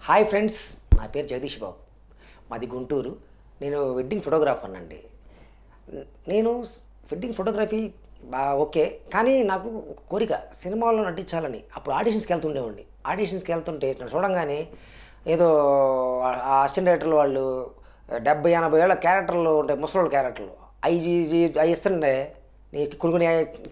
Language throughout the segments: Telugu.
హాయ్ ఫ్రెండ్స్, నా పేరు జగదీష్ బాబు. మాది గుంటూరు. నేను వెడ్డింగ్ ఫోటోగ్రాఫర్ అండి. నేను వెడ్డింగ్ ఫోటోగ్రఫీ ఓకే. కానీ నాకు ఒక కోరిక సినిమాల్లో నటించాలని. అప్పుడు ఆడిషన్స్కి వెళ్తుండేవాడిని. ఆడిషన్స్కి వెళ్తుంటే నన్ను చూడంగానే ఏదో ఆ అసిస్టెంట్ డైరెక్టర్లు వాళ్ళు 70-80 ఏళ్ళ క్యారెక్టర్లు ఉంటాయి, ముసలోళ్ళ క్యారెక్టర్లు అవి ఇస్తుండే నేను కొన్ని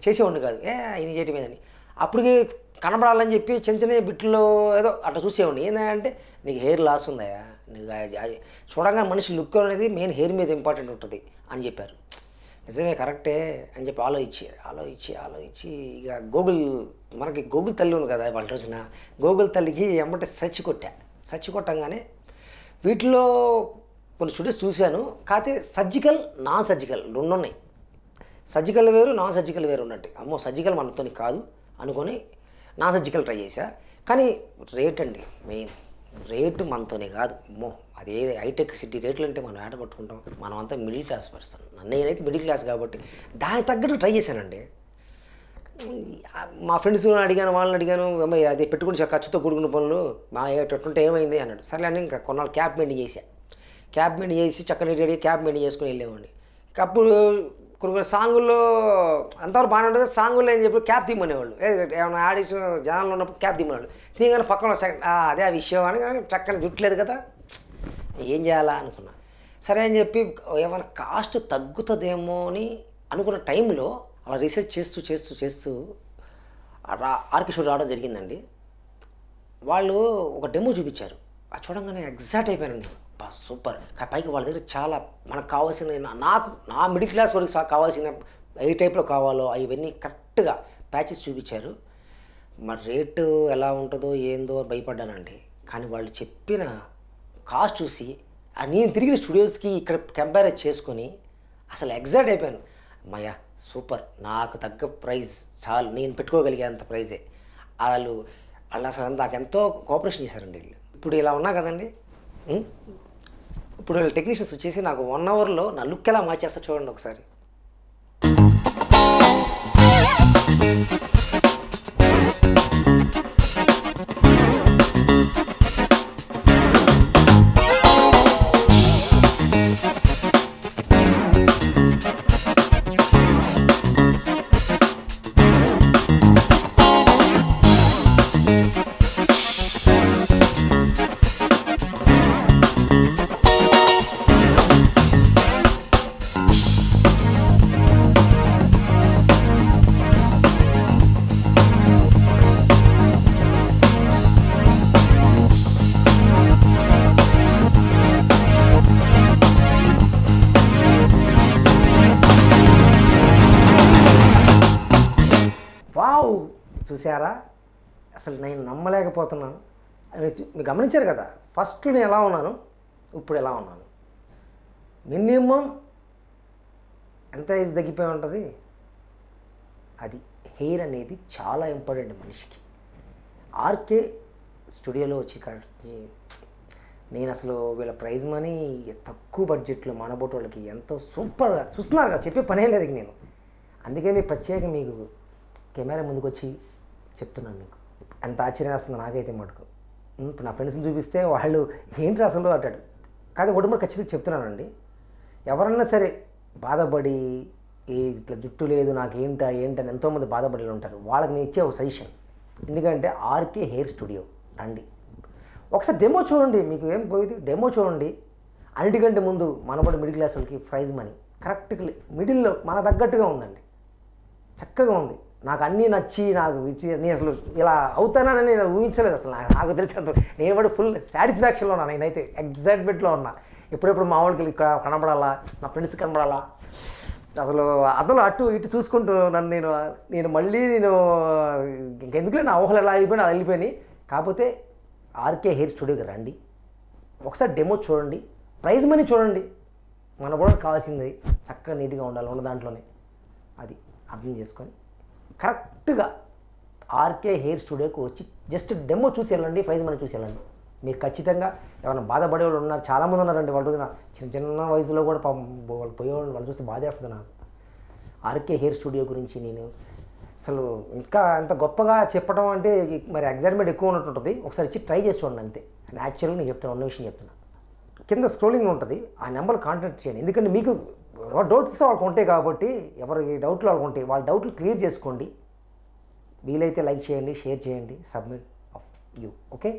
చేసేవాడిని కాదు. ఆయన చేయటం ఏదని అప్పటికి కనబడాలని చెప్పి చిన్న చిన్న బిట్లో ఏదో అట్లా చూసేవాడిని. ఏంటంటే నీకు హెయిర్ లాస్ ఉందా, నీకు చూడంగా మనిషి లుక్ అనేది మెయిన్ హెయిర్ మీద ఇంపార్టెంట్ ఉంటుంది అని చెప్పారు. నిజమే, కరెక్టే అని చెప్పి ఆలోచించి ఇక మనకి గూగుల్ తల్లి ఉంది కదా, వాళ్ళ రోజున గూగుల్ తల్లికి ఎమ్మటే సర్చ్ కొట్టంగానే వీటిలో కొన్ని స్టూడియోస్ చూశాను. కాకపోతే సర్జికల్, నాన్ సర్జికల్ రెండు ఉన్నాయి. సర్జికల్ వేరు, నాన్ సర్జికల్ వేరు ఉన్నట్టు. అమ్మో, సర్జికల్ మనతో కాదు అనుకొని నాన్ సర్జికల్ ట్రై చేశా. కానీ రేట్ అండి మెయిన్, రేటు మనతోనే కాదు. అమ్మో, అదే హైటెక్ సిటీ రేట్లు అంటే మనం ఆట పట్టుకుంటాం. మనం అంతా మిడిల్ క్లాస్ పర్సన్. నేనైతే మిడిల్ క్లాస్ కాబట్టి దానికి తగ్గట్టు ట్రై చేశానండి. మా ఫ్రెండ్స్ వాళ్ళని అడిగాను, అది పెట్టుకుని ఖర్చుతో కూడుకున్న పనులు మా ఎట్టుంటే ఏమైంది అన్నాడు. సరే అని ఇంకా కొన్నాళ్ళు క్యాబ్ మెయింటైన్ చేసి చక్కని రెడీ క్యాబ్ మెయింటైన్ చేసుకుని వెళ్ళేవాడిని. అప్పుడు కొన్ని సాంగుల్లో అంతవరకు బాగానే ఉంటుంది. సాంగుల్లో ఏం చెప్పి క్యాబ్ తీయమనేవాళ్ళు. ఏమైనా ఆడిషన్ జనాల్లో ఉన్నప్పుడు క్యాబ్ తీయమనేవాళ్ళు. తీయగానే పక్కన అదే ఆ విషయం అని చక్కని జుట్లేదు కదా, ఏం చేయాలా అనుకున్నా. సరే అని చెప్పి ఏమైనా కాస్ట్ తగ్గుతుందేమో అని అనుకున్న టైంలో అలా రీసెర్చ్ చేస్తూ ఆర్కిషోర్ రావడం జరిగిందండి. వాళ్ళు ఒక డెమో చూపించారు. అది చూడంగానే ఎగ్జాక్ట్ అయిపోయానండి. సూపర్. పైకి వాళ్ళ దగ్గర చాలా మనకు కావాల్సిన నా మిడిల్ క్లాస్ వరకు కావాల్సిన ఏ టైప్లో కావాలో అవన్నీ కరెక్ట్గా ప్యాచెస్ చూపించారు. మరి రేటు ఎలా ఉంటుందో ఏందో భయపడ్డానండి. కానీ వాళ్ళు చెప్పిన కాస్ట్ చూసి నేను తిరిగిన స్టూడియోస్కి ఇక్కడ కంపేర్ చేసుకొని అసలు ఎగ్జాక్ట్ అయిపోయాను. అమ్మయ్య, సూపర్, నాకు తగ్గ ప్రైజ్ చాలు, నేను పెట్టుకోగలిగే అంత ప్రైజే. వాళ్ళు అసలు నాకు ఎంతో కోఆపరేషన్ చేశారండి వీళ్ళు. ఇప్పుడు ఇలా ఉన్నా కదండి, ఇప్పుడు టెక్నీషియన్స్ వచ్చేసి నాకు 1 అవర్లో నా లుక్ ఎలా మార్చేస్తా చూడండి ఒకసారి. వావ్, చూసారా, అసలు నేను నమ్మలేకపోతున్నాను. మీరు గమనించారు కదా, ఫస్ట్ నేను ఎలా ఉన్నాను, ఇప్పుడు ఎలా ఉన్నాను. మినిమం ఎంత ఏజ్ తగ్గిపోయి ఉంటుంది. అది హెయిర్ అనేది చాలా ఇంపార్టెంట్ మనిషికి. ఆర్కే స్టూడియోలో వచ్చి నేను అసలు వీళ్ళ ప్రైజ్ మనీ తక్కువ బడ్జెట్లో మానబోటు వాళ్ళకి ఎంతో సూపర్గా చూస్తున్నారు కదా, చెప్పే పనే లేదు నేను. అందుకే మీకు ప్రత్యేకంగా మీకు కెమెరా ముందుకు వచ్చి చెప్తున్నాను. మీకు ఎంత ఆశ్చర్యం వేస్తుందో నాకైతే మటుకు. ఇప్పుడు నా ఫ్రెండ్స్ని చూపిస్తే వాళ్ళు ఏంటి అసలు అంటాడు. కాదు, ఒకటి ఖచ్చితంగా చెప్తున్నానండి, ఎవరన్నా సరే బాధపడి ఇట్లా జుట్టు లేదు నాకు ఏంటని ఎంతోమంది బాధపడి ఉంటారు. వాళ్ళకి నేను ఇచ్చే ఒక సజెషన్, ఎందుకంటే ఆర్కే హెయిర్ స్టూడియో రండి, ఒకసారి డెమో చూడండి. మీకు ఏం పోయింది, డెమో చూడండి. అన్నిటికంటే ముందు మనబడి మిడిల్ క్లాస్ వాళ్ళకి ప్రైజ్ మనీ కరెక్ట్గా మిడిల్లో మన తగ్గట్టుగా ఉందండి, చక్కగా ఉంది. నాకు అన్నీ నచ్చి నేను అసలు ఇలా అవుతానని నేను ఊహించలేదు. అసలు నాకు తెలిసినంత నేను కూడా ఫుల్ సాటిస్ఫాక్షన్లో ఉన్నా. నేనైతే ఎగ్జైట్మెంట్లో ఉన్నా. ఎప్పుడెప్పుడు మా వాళ్ళకి కనబడాలా, నా ఫ్రెండ్స్ కనబడాలా, అసలు అతను అటు ఇటు చూసుకుంటూ నేను మళ్ళీ ఇంకెందుకులే నా ఊహలు ఎలా వెళ్ళిపోయినాయి. కాకపోతే ఆర్కే హెయిర్ స్టూడియోకి రండి, ఒకసారి డెమో చూడండి, ప్రైజ్ మనీ చూడండి. మన కూడా కావాల్సింది చక్కగా నీట్గా ఉండాలి, ఉన్న దాంట్లోనే. అది అర్థం చేసుకొని కరెక్ట్గా ఆర్కే హెయిర్ స్టూడియోకి వచ్చి జస్ట్ డెమో చూసి వెళ్ళండి, ప్రైజ్ మనీ చూసి వెళ్ళండి. మీరు ఖచ్చితంగా ఏమైనా బాధపడే వాళ్ళు ఉన్నారు, చాలామంది ఉన్నారండి. వాళ్ళు చిన్న వయసులో కూడా వాళ్ళు పోయేవాళ్ళు, వాళ్ళు చూస్తే బాధేస్తుంది నాకు. ఆర్కే హెయిర్ స్టూడియో గురించి నేను అసలు ఇంకా అంత గొప్పగా చెప్పడం అంటే మరి ఎగ్జైట్మెంట్ ఎక్కువ ఉన్నట్టు ఉంటుంది. ఒకసారి ఇచ్చి ట్రై చేసి చూడండి అంతే. అండ్ యాక్చువల్గా నేను చెప్తాను ఉన్న విషయం చెప్తున్నా, కింద స్క్రోలింగ్ ఉంటుంది, ఆ నెంబర్ కాంటాక్ట్ చేయండి. ఎందుకంటే మీకు ఎవరు డౌట్స్ వాళ్ళకు ఉంటాయి కాబట్టి, ఎవరి డౌట్లు వాళ్ళకు ఉంటాయి, వాళ్ళ డౌట్లు క్లియర్ చేసుకోండి. వీలైతే లైక్ చేయండి, షేర్ చేయండి. Submit of you. ఓకే.